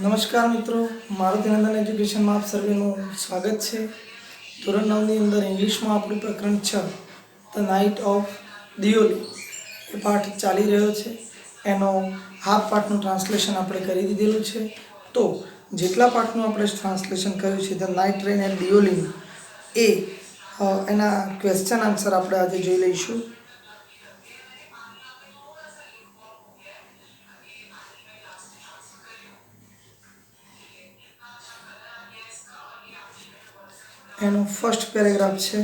નમસ્કાર મિત્રો, મારુતિનંદન એજ્યુકેશનમાં આપ સર્વેનું સ્વાગત છે. ધોરણ 9ની અંદર ઇંગ્લિશમાં આપણું પ્રકરણ 6 ધ નાઇટ ઓફ દિયોલી એ પાઠ ચાલી રહ્યો છે. એનો હાફ પાઠનું ટ્રાન્સલેશન આપણે કરી દીધેલું છે. તો જેટલા પાઠનું આપણે ટ્રાન્સલેશન કર્યું છે ધ નાઇટ રેન એટ દિયોલી એ એના ક્વેશ્ચન આન્સર આપણે આજે જોઈ લઈશું. એનો ફર્સ્ટ પેરેગ્રાફ છે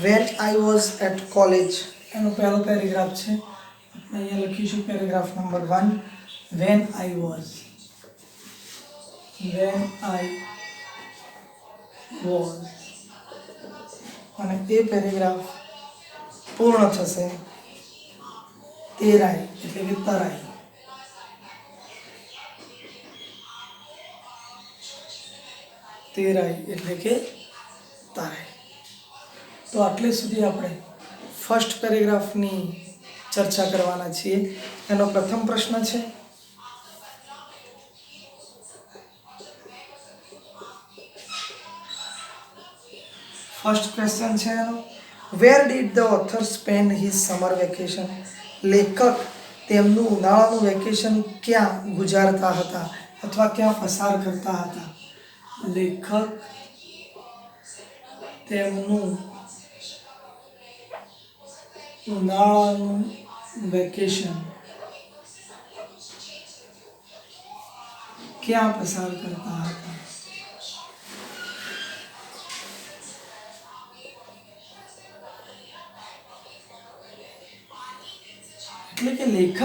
When I was at college. એનો પહેલો પેરેગ્રાફ છે. આપણે અહીંયા લખીશું paragraph number 1. When I was અને એ પેરેગ્રાફ પૂર્ણ થશે તેરાઈ એટલે કે તરાઈ. તેરાઈ એટલે કે તારાઈ. તો આટલે સુધી આપણે ફર્સ્ટ પેરેગ્રાફની ચર્ચા કરવાના છીએ. એનો પ્રથમ પ્રશ્ન છે ફર્સ્ટ ક્વેશ્ચન છે એનો where did the author spend his summer vacation. લેખક તેમનું ઉનાળાનું વેકેશન ક્યાં ગુજારતા હતા અથવા ક્યાં પસાર કરતા હતા. લેખક તેમનું ઉનાળાનું વેકેશન ક્યાં પસાર કરતા હતા. એટલે કે લેખક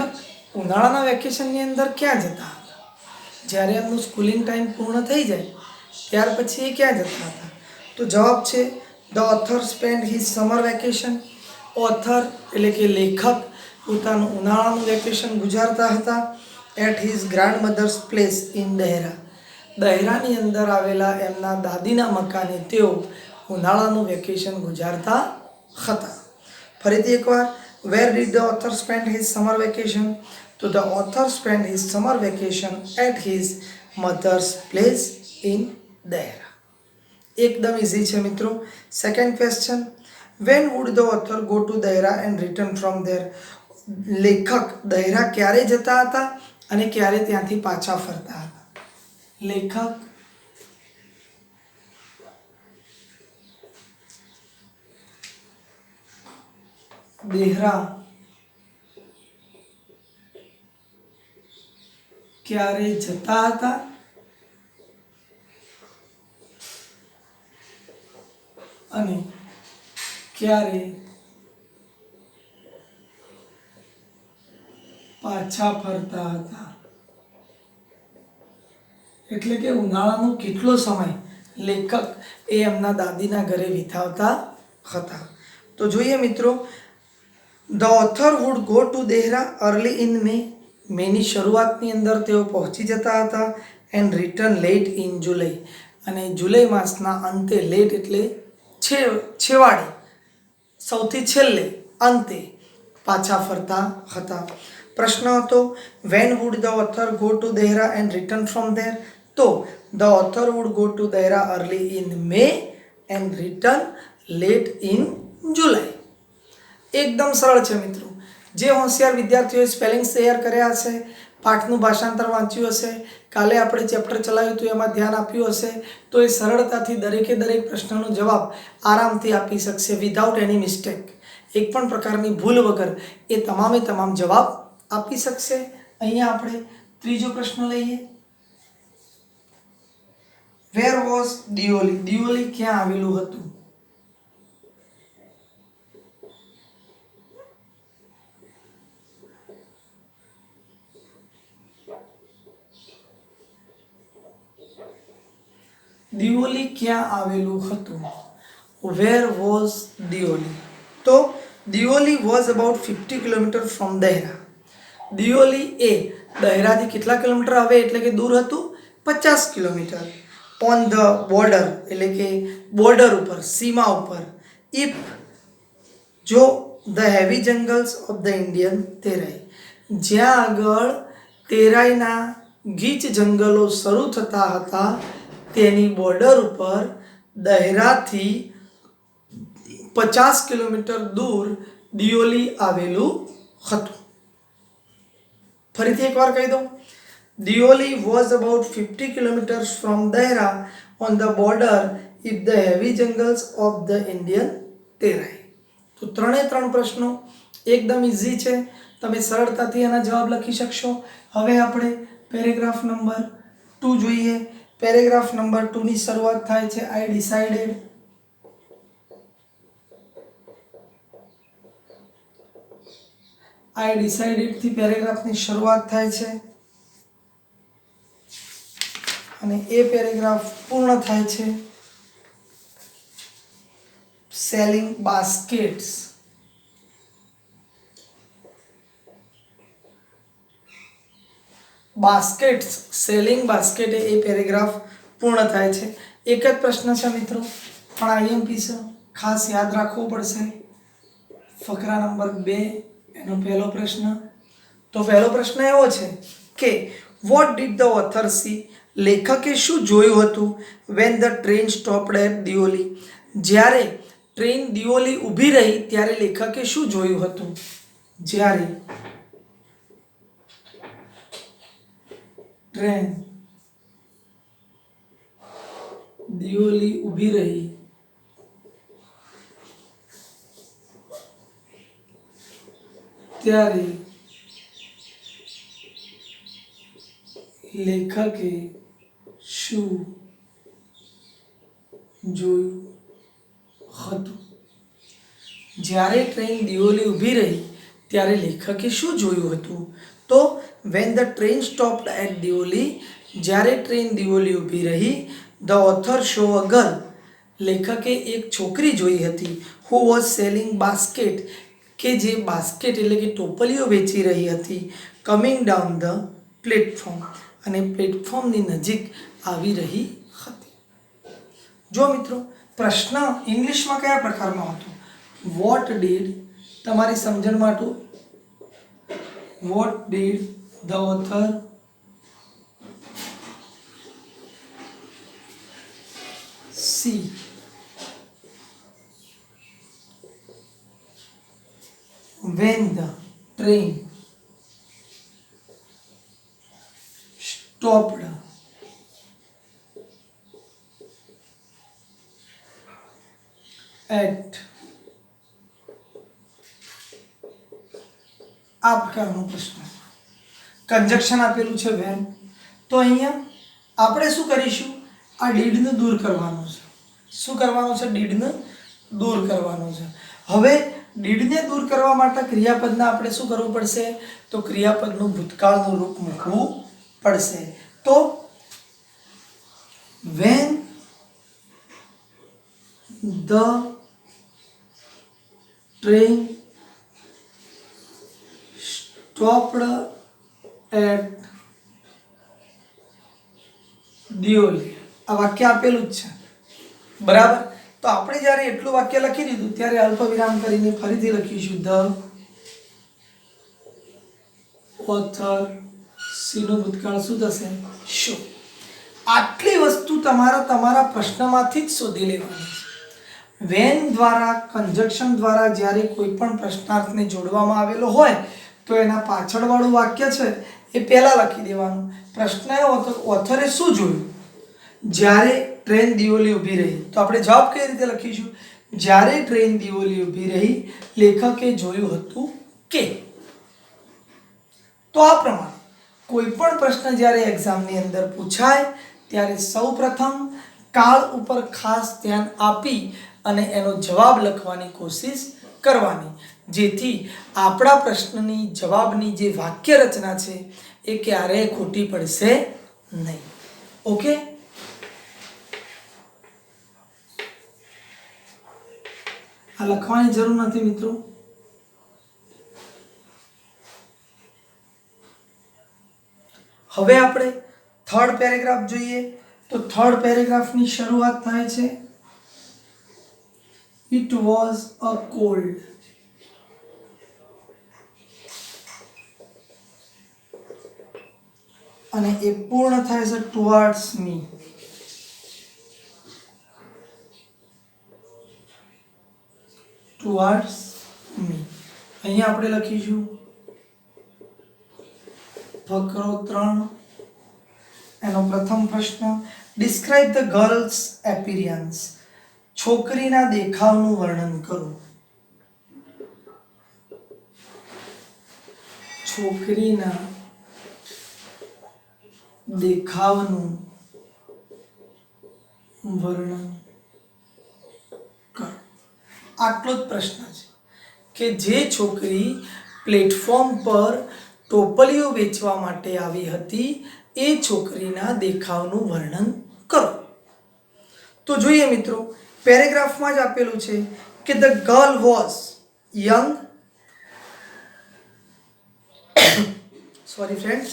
ઉનાળાના વેકેશનની અંદર ક્યાં જતા હતા. જ્યારે એમનું સ્કૂલિંગ ટાઈમ પૂર્ણ થઈ જાય ત્યાર પછી એ ક્યાં જતા હતા. તો જવાબ છે the author spend his summer vacation. Author એટલે કે લેખક પોતાનું ઉનાળાનું વેકેશન ગુજારતા હતા at his grandmother's place in Dehra. દહેરાની અંદર આવેલા એમના દાદીના મકાને તેઓ ઉનાળાનું વેકેશન ગુજારતા હતા. ફરીથી એકવાર where did the author spend his summer vacation. તો the author spend his summer vacation at his mother's place in Dehra. એકદમ ઇઝી છે મિત્રો. Second question when would the author go to Dehra and return from there. લેખક દહેરા ક્યારે જતા હતા અને ક્યારે ત્યાંથી પાછા ફરતા હતા. લેખક દહેરા ક્યારે જતા હતા અને ક્યારે પાછા ફરતા હતા. એટલે કે ઉનાળાનો કેટલો સમય લેખક એ એમના દાદીના ઘરે વિતાવતા હતા. તો જોઈએ મિત્રો the author would go to Dehra early in May. મેની શરૂઆતની અંદર તેઓ પહોંચી જતા હતા and return late in July. અને જુલાઈ માસના અંતે લેટ એટલે છેવાડે સૌથી છેલ્લે અંતે પાછા ફરતા હતા. પ્રશ્ન હતો when would the author go to Dehra and return from there. તો the author would go to Dehra early in May and return late in July. એકદમ સરળ છે મિત્રો. જે હોશિયાર વિદ્યાર્થીઓએ સ્પેલિંગ્સ તૈયાર કર્યા હશે, પાઠનું ભાષાંતર વાંચ્યું હશે, કાલે આપણે ચેપ્ટર ચલાવ્યું હતું એમાં ધ્યાન આપ્યું હશે, તો એ સરળતાથી દરેકે દરેક પ્રશ્નનો જવાબ આરામથી આપી શકશે વિધાઉટ એની મિસ્ટેક. એક પણ પ્રકારની ભૂલ વગર એ તમામે તમામ જવાબ આપી શકશે. અહીંયા આપણે ત્રીજો પ્રશ્ન લઈએ. વેર વોઝ દિયોલી. દિયોલી ક્યાં આવેલું હતું. દિયોલી ક્યાં આવેલું હતું. Where was Deoli. તો Deoli was about 50 kilometre from Dehra. Deoli એ દહેરાથી કેટલા કિલોમીટર આવે એટલે કે દૂર હતું 50 કિલોમીટર. ઓન ધ બોર્ડર એટલે કે બોર્ડર ઉપર, સીમા ઉપર. ઇફ જો the heavy jungles of the Indian Terai, જ્યાં આગળ તેરાઈના ગીચ જંગલો શરૂ થતા હતા તેની બોર્ડર ઉપર દહેરાથી 50 કિલોમીટર દૂર દિયોલી આવેલું હતું. ફરીથી એકવાર કહી દઉં, Deoli was about 50 kilometres from Dehra on the border if the heavy jungles of the Indian Terai. તો ત્રણે ત્રણ પ્રશ્નો એકદમ ઇઝી છે, તમે સરળતાથી એના જવાબ લખી શકશો. હવે આપણે પેરેગ્રાફ નંબર 2 જોઈએ. પેરેગ્રાફ નંબર 2 ની શરૂઆત થાય છે આઈ ડિસાઇડેડ. આઈ ડિસાઇડેડ થી પેરેગ્રાફની શરૂઆત થાય છે અને એ પેરેગ્રાફ પૂર્ણ થાય છે selling baskets. Baskets selling basket એ પેરેગ્રાફ પૂર્ણ થાય છે. એક જ પ્રશ્ન છે મિત્રો, પણ આઈએમપી છે, ખાસ યાદ રાખવો પડશે. ફકરા નંબર 2 એનો પહેલો પ્રશ્ન. તો પહેલો પ્રશ્ન એવો છે કે what did the author see, લેખકે શું જોયું હતું when the train stopped at Deoli, જ્યારે ટ્રેન દિયોલી ઊભી રહી ત્યારે લેખકે શું જોયું હતું. જ્યારે ટ્રેન દિયોલી ઊભી રહી ત્યારે લેખકે શું જોયું હતું. જ્યારે ટ્રેન દિયોલી ઊભી રહી ત્યારે લેખકે શું જોયું હતું. તો when the train stopped at Deoli, જ્યારે ટ્રેન દિયોલી ઊભી રહી, the author saw a girl, લેખકે એક છોકરી જોઈ હતી, હુ વોઝ સેલિંગ બાસ્કેટ, કે જે બાસ્કેટ એટલે કે ટોપલીઓ વેચી રહી હતી, કમિંગ ડાઉન ધ પ્લેટફોર્મ, અને પ્લેટફોર્મની નજીક આવી રહી હતી. જો મિત્રો પ્રશ્ન ઇંગ્લિશમાં કયા પ્રકારનો હતો, વોટ ડીડ, તમારી સમજણ માટે, what did the author see when the train stopped at આ પ્રકારનો પ્રશ્ન. કન્જક્શન આપેલું છે વેન, તો અહીંયા આપણે શું કરીશું, આ ડીડને દૂર કરવાનું છે. શું કરવાનું છે, ડીડને દૂર કરવાનું છે. હવે ડીડને દૂર કરવા માટે ક્રિયાપદના આપણે શું કરવું પડશે, તો ક્રિયાપદનું ભૂતકાળનું રૂપ મૂકવું પડશે. તો when the train stopped at દિયોલી, આ વાક્ય આપેલું જ છે બરાબર. તો આપણે જ્યારે એટલું વાક્ય લખી દીધું ત્યારે અલ્પ વિરામ કરીને ફરીથી લખીશું ધ ઓથર, સીનું ભૂતકાળ શું થશે, શું. આટલી વસ્તુ તમારા પ્રશ્નમાંથી જ શોધી લેવાની છે. વેન દ્વારા, કન્જક્શન દ્વારા જ્યારે કોઈ પણ પ્રશ્નાર્થને જોડવામાં આવેલો હોય તો એના પાછળવાળું વાક્ય છે એ પહેલાં લખી દેવાનું. પ્રશ્ન એવો હતો ઓથરે શું જોયું જ્યારે ટ્રેન દિયોલી ઊભી રહી, તો આપણે જવાબ કઈ રીતે લખીશું, જ્યારે ટ્રેન દિયોલી ઊભી રહી લેખકે જોયું હતું કે. તો આ પ્રમાણે કોઈ પણ પ્રશ્ન જ્યારે એક્ઝામની અંદર પૂછાય ત્યારે સૌપ્રથમ કાળ ઉપર ખાસ ધ્યાન આપી અને એનો જવાબ લખવાની કોશિશ કરવાની, જેથી આપણા પ્રશ્નની જવાબની જે વાક્ય રચના છે એ ક્યારેય ખોટી પડશે નહીં. ઓકે, આ લખવાની જરૂર નથી મિત્રો. હવે આપણે થર્ડ પેરેગ્રાફ જોઈએ. તો થર્ડ પેરેગ્રાફની શરૂઆત થાય છે It was a cold અને એ પૂર્ણ થાય છે ટુવર્ડ્સ મી. ટુવર્ડ્સ મી. અહીંયા આપણે લખીશું ફકરો 3 એનો પ્રથમ પ્રશ્ન, ડિસ્ક્રાઇબ ધ ગર્લ્સ એપિયરન્સ. છોકરીના દેખાવનું વર્ણન કરો. છોકરીના દેખાવનું વર્ણન કરો. આટલો જ પ્રશ્ન છે કે જે છોકરી પ્લેટફોર્મ પર ટોપલીઓ વેચવા માટે આવી હતી એ છોકરીના દેખાવનું વર્ણન કરો. તો જોઈએ મિત્રો, પેરેગ્રાફમાં જ આપેલું છે કે the girl was young, sorry friends,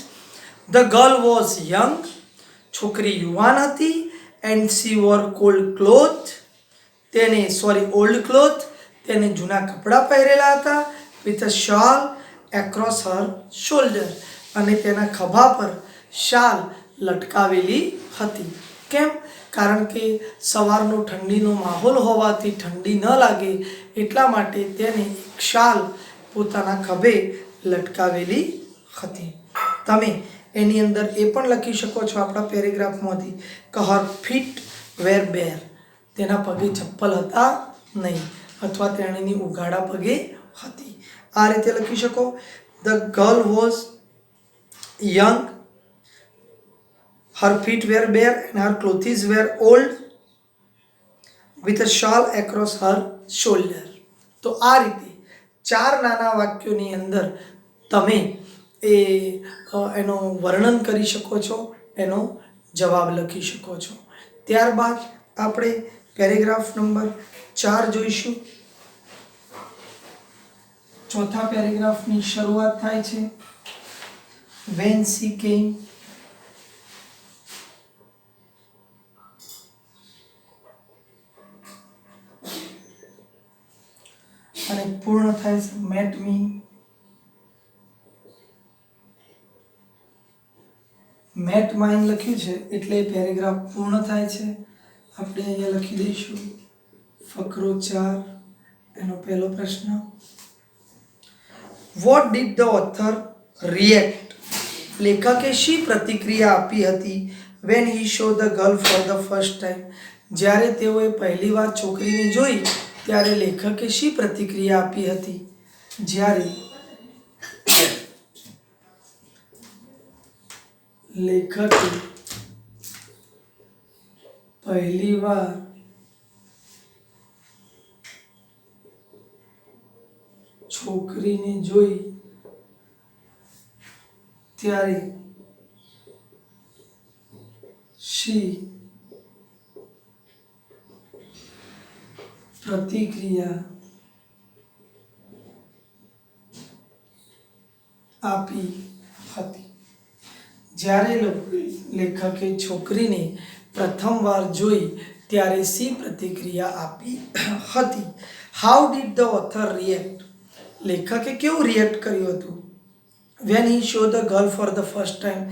the girl was young, છોકરી યુવાન હતી, and C war cold cloth, old cloth, તેને જૂના કપડાં પહેરેલા હતા, વિથ અ શાલ એક્રોસ હર શોલ્ડર, અને તેના ખભા પર શાલ લટકાવેલી હતી. કેમ? કારણ કે સવારનો ઠંડીનો માહોલ હોવાથી ઠંડી ન લાગે એટલા માટે તેને એક શાલ પોતાના ખભે લટકાવેલી હતી. તમે એની અંદર એ પણ લખી શકો છો આપણા પેરેગ્રાફમાંથી કે હર ફીટ વેર બેર, તેના પગે ચપ્પલ હતા નહીં અથવા તેણીની ઉઘાડા પગે હતી. આ રીતે લખી શકો. The girl was young, her feet were bare and her clothes were old with a shawl across her shoulder. તો આ રીતે 4 નાના વાક્યોની અંદર તમે એનું વર્ણન કરી શકો છો, એનો જવાબ લખી શકો છો. ત્યારબાદ આપણે પેરેગ્રાફ નંબર 4 જોઈશું. ચોથા પેરેગ્રાફની શરૂઆત થાય છે when she came, અને પૂર્ણ થાય છે મેટ મી. મેટ માઇન લખ્યું છે એટલે પેરેગ્રાફ પૂર્ણ થાય છે. આપણે અહીંયા લખી દઈશું ફકરો 4 એનો પહેલો પ્રશ્ન, what did the author react. લેખકે શી પ્રતિક્રિયા આપી હતી when he saw the girl for the first time. જ્યારે તેઓએ પહેલીવાર છોકરીને જોઈ ત્યારે લેખકે શી પ્રતિક્રિયા આપી હતી. જ્યારે લેખકે પહેલીવાર છોકરીને જોઈ ત્યારે શી પ્રતિક્રિયા આપી હતી. જ્યારે લેખકે છોકરીને પ્રથમવાર જોઈ ત્યારે શી પ્રતિક્રિયા આપી હતી. How did the author react. લેખકે કેવું રિએક્ટ કર્યું હતું when he saw the girl for the first time.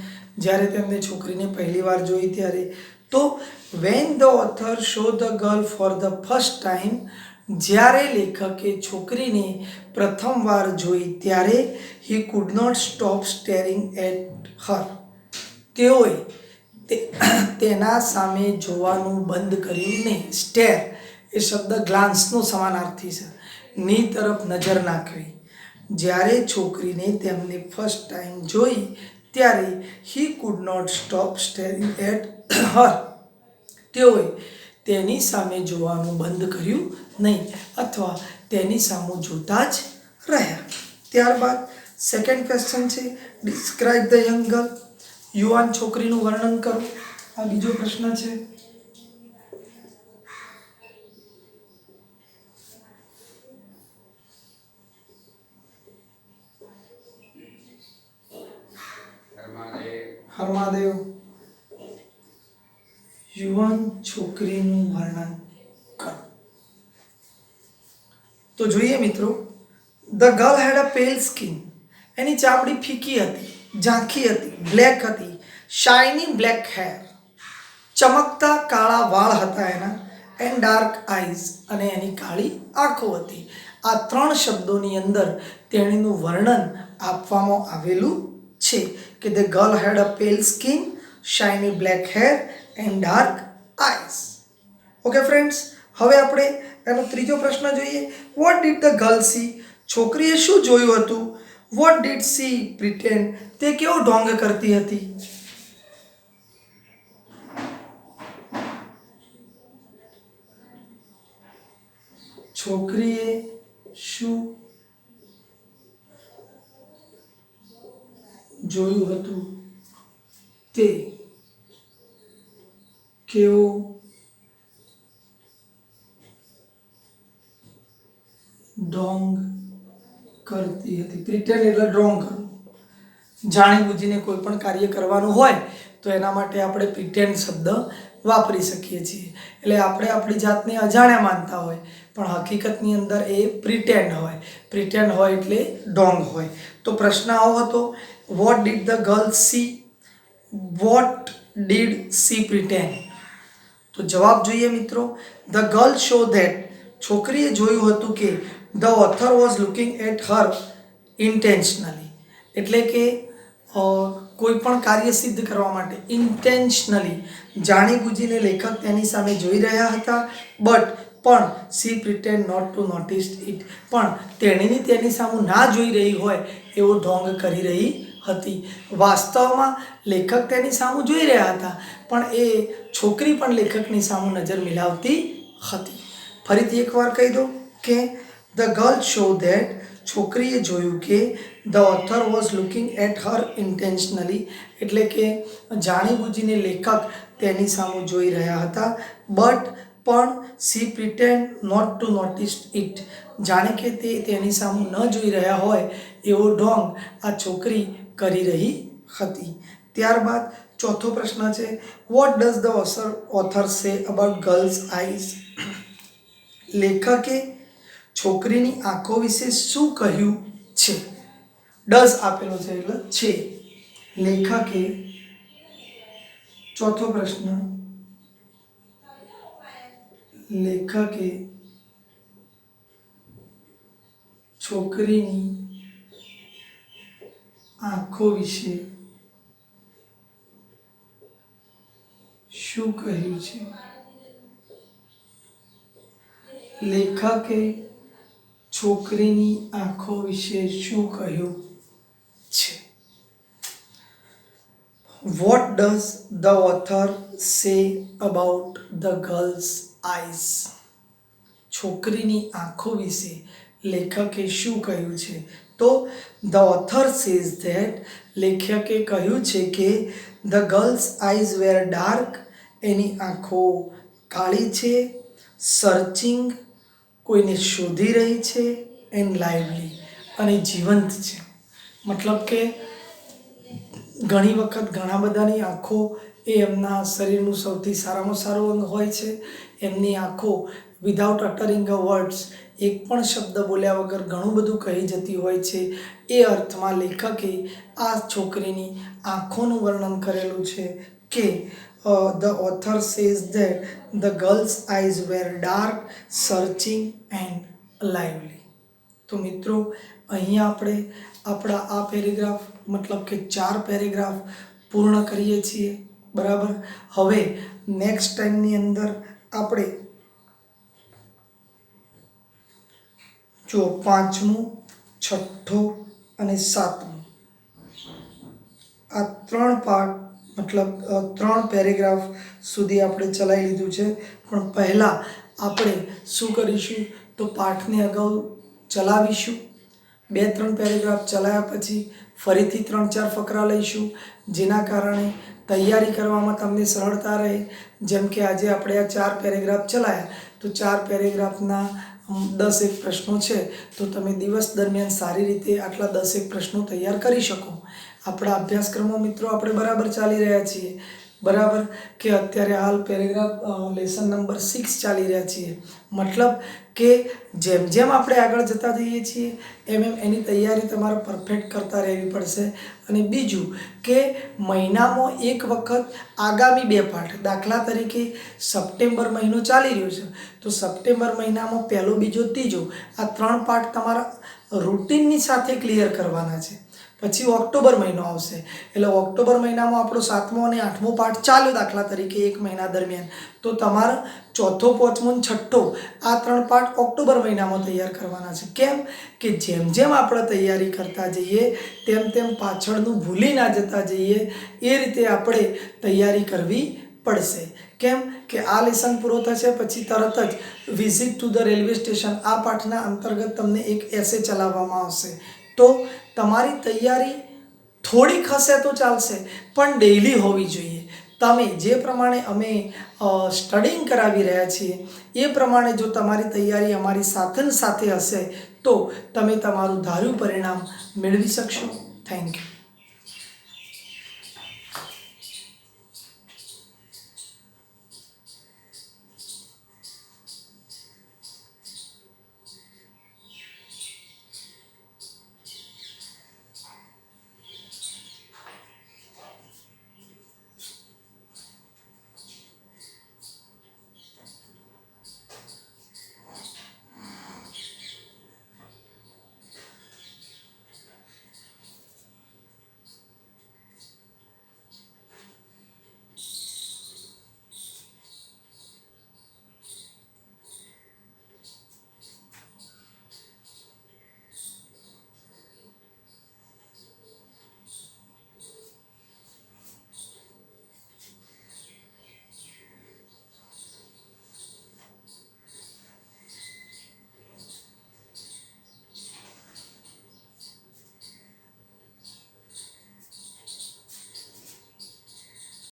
જ્યારે તેમને છોકરીને પહેલીવાર જોઈ ત્યારે. તો when the author saw the girl for the first time, જ્યારે લેખકે છોકરીને પ્રથમવાર જોઈ ત્યારે he could not stop staring at her. તેઓએ તેના સામે જોવાનું બંધ કર્યું નહીં. સ્ટેર એ શબ્દ ગ્લાન્સનો સમાનાર્થી છે. ની તરફ નજર નાખવી. જ્યારે છોકરીને તેમને ફર્સ્ટ ટાઈમ જોઈ ત્યારે he could not stop staring at her. તેઓએ તેની સામે જોવાનું બંધ કર્યું નહીં અથવા તેની સામે જોતા જ રહ્યા. ત્યારબાદ સેકન્ડ ક્વેશ્ચન છે ડિસ્ક્રાઇબ ધ યંગ ગર્લ. યુવાન છોકરીનું વર્ણન કરો. આ બીજો પ્રશ્ન છે. હરમાદેવ. યુવાન છોકરીનું વર્ણન કરો. તો જોઈએ મિત્રો, the girl had a pale skin. એની ચામડી ફીકી હતી, ઝાંખી હતી, બ્લેક હતી. શાઇની બ્લેક હેર, ચમકતા કાળા વાળ હતા એના, એન્ડ ડાર્ક આઈઝ, અને એની કાળી આંખો હતી. આ 3 શબ્દોની અંદર તેણીનું વર્ણન આપવામાં આવેલું છે કે the girl had a pale skin, shiny black hair and dark eyes. Okay friends, હવે આપણે એનો ત્રીજો પ્રશ્ન જોઈએ. What did the girl see? છોકરીએ શું જોયું હતું? What did she pretend? તે કેવો ઢોંગ કરતી હતી? છોકરીએ શું જોયું હતું? તે કેવો ઢોંગ કરતી હતી? પ્રિટેન્ડ એટલે ઢોંગ કરવું. જાણી બૂજીને કોઈ પણ કાર્ય કરવાનું હોય તો એના માટે આપણે પ્રિટેન્ડ શબ્દ વાપરી શકીએ છીએ. એટલે આપણે આપણી જાતને અજાણ્યા માનતા હોય પણ હકીકતની અંદર એ પ્રિટેન્ડ હોય. પ્રિટેન્ડ હોય એટલે ઢોંગ હોય. તો પ્રશ્ન આવો હતો, vote did the girl C? Vote did she pretend? તો જવાબ જોઈએ મિત્રો. ધ ગર્લ શો ધેટ, છોકરીએ જોયું હતું કે the author was looking at her intentionally, એટલે કે કોઈ પણ કાર્ય સિદ્ધ કરવા માટે ઇન્ટેન્શનલી જાણીબૂજીને લેખક તેની સામે જોઈ રહ્યા હતા. પણ she pretend not to notice it, પણ તેણીની તેની સામે ના જોઈ રહી હોય એવો ઢોંગ કરી રહી હતી. વાસ્તવમાં લેખક તેની સામે જોઈ રહ્યા હતા પણ એ છોકરી પણ લેખકની સામે નજર મિલાવતી હતી. ફરીથી એકવાર કહી દો કે ધ ગર્લ શો ધેટ, છોકરીએ જોયું કે the author was looking at her intentionally, એટલે કે જાણીબૂજીને લેખક તેની સામે જોઈ રહ્યા હતા. પણ she pretend not to notice it, જાણે કે તે તેની સામે ન જોઈ રહ્યા હોય એવો ઢોંગ આ છોકરી કરી રહી હતી. ત્યારબાદ ચોથો પ્રશ્ન છે, what does the author say about girls eyes? લેખકે છોકરીની આંખો વિશે શું કહ્યું છે? ડઝ આપેલો છે એટલે છે. લેખકે, ચોથો પ્રશ્ન, લેખકે છોકરીની આંખો વિશે શું કહ્યું છે? લેખકે છોકરીની આંખો વિશે શું કહ્યું છે? What does the author say about the girls eyes? છોકરીની આંખો વિશે લેખકે શું કહ્યું છે? તો ધ ઓથર સેઝ ધેટ, લેખકે કહ્યું છે કે the girls eyes were dark, એની આંખો કાળી છે, સર્ચિંગ, કોઈને શોધી રહી છે, એન્ડ લાઇવલી, અને જીવંત છે. મતલબ કે ઘણી વખત ઘણા બધાની આંખો એ એમના શરીરનું સૌથી સારામાં સારું અંગ હોય છે. એમની આંખો વિધાઉટ અટરિંગ અ વર્ડ્સ, એક પણ શબ્દ બોલ્યા વગર ઘણું બધું કહી જતી હોય છે. એ અર્થમાં લેખકે આ છોકરીની આંખોનું વર્ણન કરેલું છે કે the author says that the girls eyes were dark, searching and lively. તો મિત્રો અહીંયા આપણે આપણા આ પેરેગ્રાફ મતલબ કે 4 પેરેગ્રાફ પૂર્ણ કરીએ છીએ. બરાબર. હવે નેક્સ્ટ ટાઈમની અંદર આપણે જો 5મું, 6ઠ્ઠું અને 7મું આ 3 પાર્ટ મતલબ 3 પેરેગ્રાફ સુધી આપણે ચલાવી લીધું છે. પણ પહેલાં આપણે શું કરીશું તો પાઠને અગાઉ ચલાવીશું. 2-3 પેરેગ્રાફ ચલાવ્યા પછી ફરીથી 3-4 ફકરા લઈશું, જેના કારણે તૈયારી કરવામાં તમને સરળતા રહે. જેમ કે આજે આપણે આ 4 પેરેગ્રાફ ચલાવ્યા તો 4 પેરેગ્રાફના 10 પ્રશ્નો છે તો તમે દિવસ દરમિયાન સારી રીતે આટલા 10 પ્રશ્નો તૈયાર કરી શકો. આપણા અભ્યાસક્રમો મિત્રો આપણે બરાબર ચાલી રહ્યા છીએ. બરાબર કે અત્યારે હાલ પેરેગ્રાફ લેસન નંબર 6 ચાલી રહ્યા છીએ, મતલબ કે જેમ જેમ આપણે આગળ જતા જઈએ છીએ એમ એમ એની તૈયારી તમારે પરફેક્ટ કરતા રહેવી પડશે. અને બીજું કે મહિનામાં એક વખત આગામી 2 પાઠ, દાખલા તરીકે સપ્ટેમ્બર મહિનો ચાલી રહ્યો છે તો સપ્ટેમ્બર મહિનામાં પહેલો, બીજો, ત્રીજો આ 3 પાઠ તમારા રૂટીનની સાથે ક્લિયર કરવાના છે. પછી ઓક્ટોબર મહિનો આવશે એટલે ઓક્ટોબર મહિનામાં આપણો 7મો અને 8મો પાઠ ચાલ્યો દાખલા તરીકે એક મહિના દરમિયાન, તો તમારે ચોથો, પાંચમો અને છઠ્ઠો આ 3 પાઠ ઓક્ટોબર મહિનામાં તૈયાર કરવાના છે. કેમ કે જેમ જેમ આપણે તૈયારી કરતા જઈએ તેમ તેમ પાછળનું ભૂલી ના જતા જઈએ એ રીતે આપણે તૈયારી કરવી પડશે. કેમ કે આ લેસન પૂરો થશે પછી તરત જ visit to the railway station આ પાઠના અંતર્ગત તમને એક એસે ચલાવવામાં આવશે. તો તમારી તૈયારી થોડીક હશે તો ચાલશે પણ ડેઈલી હોવી જોઈએ. તમે જે પ્રમાણે અમે સ્ટડિંગ કરાવી રહ્યા છીએ એ પ્રમાણે જો તમારી તૈયારી અમારી સાથે હશે તો તમે તમારું ધાર્યું પરિણામ મેળવી શકશો. Thank you.